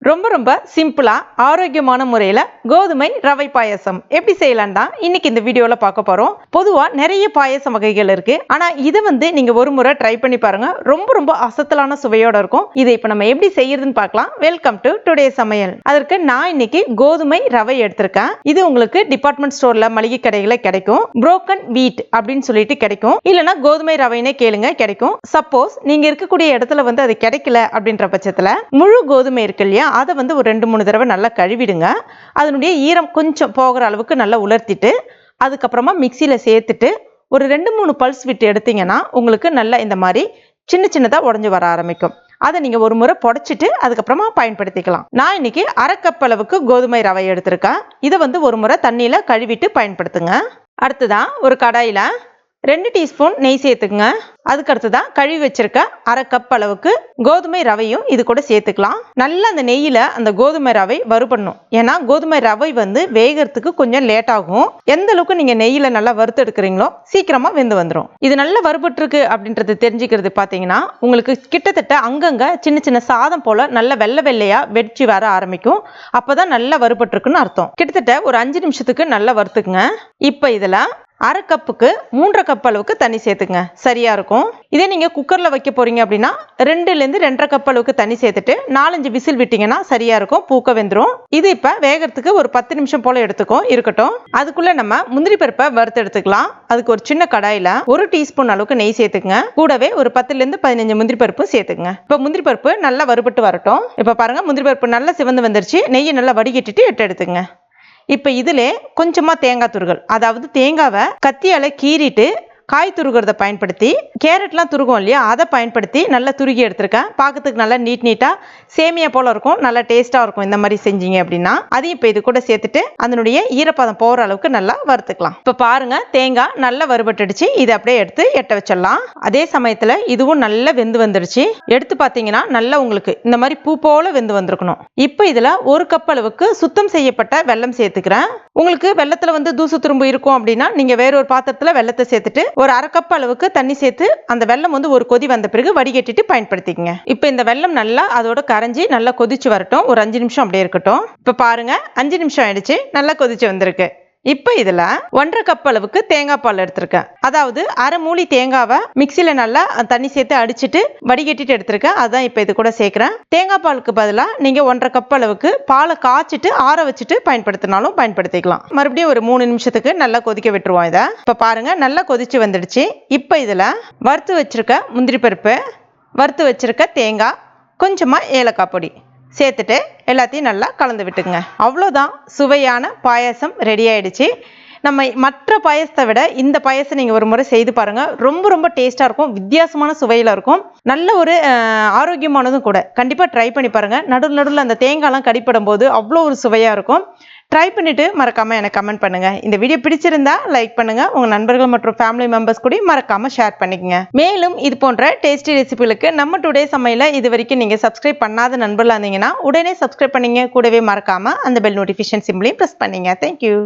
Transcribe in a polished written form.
ரொம்ப ரொம்ப சிம்பிளா ஆரோக்கியமான முறையில கோதுமை ரவை பாயசம் எப்படி செய்யலாம் தான் இன்னைக்கு இந்த வீடியோல பார்க்க போறோம். பொதுவா நிறைய பாயசம் வகைகள் இருக்கு. ஆனா இது நீங்க ஒரு முறை ட்ரை பண்ணி பாருங்க. ரொம்ப ரொம்ப அசத்தலான சுவையோட இருக்கும். இதை இப்ப நம்ம எப்படி செய்யறதுன்னு பார்க்கலாம். வெல்கம் டு டுடே சமையல். அதற்கு நான் இன்னைக்கு கோதுமை ரவை எடுத்திருக்கேன். இது உங்களுக்கு டிபார்ட்மெண்ட் ஸ்டோர்ல மளிகை கடைகளில் கிடைக்கும். புரோக்கன் வீட் அப்படின்னு சொல்லிட்டு கிடைக்கும். இல்லனா கோதுமை ரவைனே கேளுங்க கிடைக்கும். சப்போஸ் நீங்க இருக்கக்கூடிய இடத்துல அது கிடைக்கல அப்படின்ற பட்சத்துல முழு கோதுமை இருக்கு இல்லையா, அதை ஒரு 2-3 தடவை நல்லா கழுவிடுங்க. அதனுடைய ஈரம் கொஞ்சம் போகிற அளவுக்கு நல்லா உலர்த்திட்டு அதுக்கப்புறமா மிக்சியில சேர்த்துட்டு ஒரு 2-3 பல்ஸ் விட்டு எடுத்தீங்கன்னா உங்களுக்கு நல்லா இந்த மாதிரி சின்ன சின்னதா உடைஞ்சு வர ஆரம்பிக்கும். அதை நீங்க ஒரு முறை புடைச்சிட்டு அதுக்கப்புறமா பயன்படுத்திக்கலாம். நான் இன்னைக்கு 1/2 கப் அளவுக்கு கோதுமை ரவை எடுத்திருக்கேன். இதை ஒரு முறை தண்ணியில கழுவிட்டு பயன்படுத்துங்க. அடுத்ததான் ஒரு கடாயில 2 டீஸ்பூன் நெய் சேர்த்துக்குங்க. அதுக்கு அடுத்துதான் கழுவி வச்சிருக்க 1/2 கப் அளவுக்கு கோதுமை ரவையும் இது கூட சேர்த்துக்கலாம். நல்லா அந்த நெய்யில அந்த கோதுமை ரவை வறுபடணும். ஏன்னா கோதுமை ரவை வேகிறதுக்கு கொஞ்சம் லேட் ஆகும். எந்த அளவுக்கு நீங்க நெய்யில நல்லா வறுத்து எடுக்கிறீங்களோ சீக்கிரமா வெந்து வந்துடும். இது நல்லா வறுபட்டுருக்கு அப்படின்றது தெரிஞ்சுக்கிறது பாத்தீங்கன்னா உங்களுக்கு கிட்டத்தட்ட அங்கங்க சின்ன சின்ன சாதம் போல நல்ல வெள்ளை வெள்ளையா வெடிச்சு வர ஆரம்பிக்கும். அப்பதான் நல்லா வறுபட்டுருக்குன்னு அர்த்தம். கிட்டத்தட்ட ஒரு 5 நிமிஷத்துக்கு நல்லா வறுத்துக்குங்க. இப்ப இதுல 1/2 கப்புக்கு 3/2 கப் அளவுக்கு தண்ணி சேர்த்துங்க, சரியா இருக்கும். இதே நீங்க குக்கர்ல வைக்க போறீங்க அப்படின்னா 2லேருந்து 2.5 கப் அளவுக்கு தண்ணி சேர்த்துட்டு 4-5 விசில் விட்டீங்கன்னா சரியா இருக்கும், பூக்க வெந்துடும். இது இப்ப வேகிறதுக்கு ஒரு 10 நிமிஷம் போல எடுத்துக்கும் இருக்கட்டும். அதுக்குள்ள நம்ம முந்திரி பருப்பை வறுத்து எடுத்துக்கலாம். அதுக்கு ஒரு சின்ன கடாயில 1 டீஸ்பூன் அளவுக்கு நெய் சேர்த்துக்குங்க. கூடவே ஒரு 10லேருந்து 15 முந்திரி பருப்பு சேர்த்துக்குங்க. இப்ப முந்திரி பருப்பு நல்லா வறுபட்டு வரட்டும். இப்ப பாருங்க முந்திரி பருப்பு நல்லா சிவந்து வந்துருச்சு. நெய்யை நல்லா வடிகட்டிட்டு எடுத்துங்க. இப்ப இதுல கொஞ்சமா தேங்காய் துருகல், அதாவது தேங்காவை கத்தியால கீறிட்டு காய் துருகிறத பயன்படுத்தி கேரட்லாம் துருகும் இல்லையா, அதை பயன்படுத்தி நல்லா துருகி எடுத்திருக்கேன். பார்க்கறதுக்கு நல்லா நீட்டா சேமியா போல இருக்கும், நல்லா டேஸ்டா இருக்கும். இந்த மாதிரி செஞ்சீங்க அப்படின்னா அதையும் இப்ப இது கூட சேர்த்துட்டு அதனுடைய ஈரப்பதம் போற அளவுக்கு நல்லா வறுத்துக்கலாம். இப்ப பாருங்க தேங்காய் நல்லா வறுபட்டுடுச்சு. இதை அப்படியே எடுத்து எட்ட வச்சிடலாம். அதே சமயத்துல இதுவும் நல்லா வெந்து வந்துடுச்சு. எடுத்து பாத்தீங்கன்னா நல்லா உங்களுக்கு இந்த மாதிரி பூ போல வெந்து வந்திருக்கணும். இப்ப இதுல 1 கப் அளவுக்கு சுத்தம் செய்யப்பட்ட வெல்லம் சேர்த்துக்கிறேன். உங்களுக்கு வெள்ளத்துல தூசு துரும்பு இருக்கும் அப்படின்னா நீங்க வேற ஒரு பாத்திரத்துல வெள்ளத்தை சேர்த்துட்டு ஒரு 1/2 கப் அளவுக்கு தண்ணி சேர்த்து அந்த வெல்லம் ஒரு கொதி வந்த பிறகு வடிகட்டிட்டு பயன்படுத்திக்கங்க. இப்ப இந்த வெல்லம் நல்லா அதோட கரைஞ்சி நல்லா கொதிச்சு வரட்டும். ஒரு 5 நிமிஷம் அப்படியே இருக்கட்டும். இப்ப பாருங்க 5 நிமிஷம் ஆயிடுச்சு, நல்லா கொதிச்சு வந்திருக்கு. இப்ப இதுல 1/2 கப் அளவுக்கு தேங்காய் பால் எடுத்திருக்கேன். அதாவது அரை மூடி தேங்காவை மிக்சியில நல்லா தண்ணி சேர்த்து அடிச்சுட்டு வடிகட்டிட்டு எடுத்திருக்கேன். அதான் இப்ப இது கூட சேர்க்கிறேன். தேங்காய் பாலுக்கு பதிலா நீங்க 1/2 கப் அளவுக்கு பாலை காய்ச்சிட்டு ஆற வச்சுட்டு பயன்படுத்தினாலும் பயன்படுத்திக்கலாம். மறுபடியும் ஒரு 3 நிமிஷத்துக்கு நல்லா கொதிக்க விட்டுருவோம். இதை இப்ப பாருங்க நல்லா கொதிச்சு வந்துடுச்சு. இப்ப இதுல வறுத்து வச்சிருக்க முந்திரி பருப்பு, வறுத்து வச்சிருக்க தேங்காய், கொஞ்சமா ஏலக்காய் பொடி சேர்த்துட்டு எல்லாத்தையும் நல்லா கலந்து விட்டுங்க. அவ்வளோதான், சுவையான பாயசம் ரெடி ஆயிடுச்சு. நம்ம மற்ற பாயசத்தை விட இந்த பாயசம் நீங்க ஒரு முறை செய்து பாருங்க. ரொம்ப ரொம்ப டேஸ்டா இருக்கும், வித்தியாசமான சுவையில இருக்கும், நல்ல ஒரு ஆரோக்கியமானதும் கூட. கண்டிப்பா ட்ரை பண்ணி பாருங்க. நடுவில் அந்த தேங்காய்லாம் கடிப்படும் போது அவ்வளோ ஒரு சுவையா இருக்கும். ட்ரை பண்ணிட்டு மறக்காம எனக்கு கமெண்ட் பண்ணுங்க. இந்த வீடியோ பிடிச்சிருந்தா லைக் பண்ணுங்க. உங்க நண்பர்கள் மற்றும் ஃபேமிலி மெம்பர்ஸ் கூட மறக்காம ஷேர் பண்ணிக்கங்க. மேலும் இது போன்ற டேஸ்டி ரெசிபிகளுக்கு நம்ம டுடே சமையல இது வரைக்கும் நீங்க சப்ஸ்கிரைப் பண்ணாத நண்பர்களா இருந்தீங்கன்னா உடனே சப்ஸ்கிரைப் பண்ணீங்க. கூடவே மறக்காம அந்த பெல் நோட்டிஃபிகேஷன் சிம்பிளையும் பிரஸ் பண்ணீங்க. தேங்க்யூ.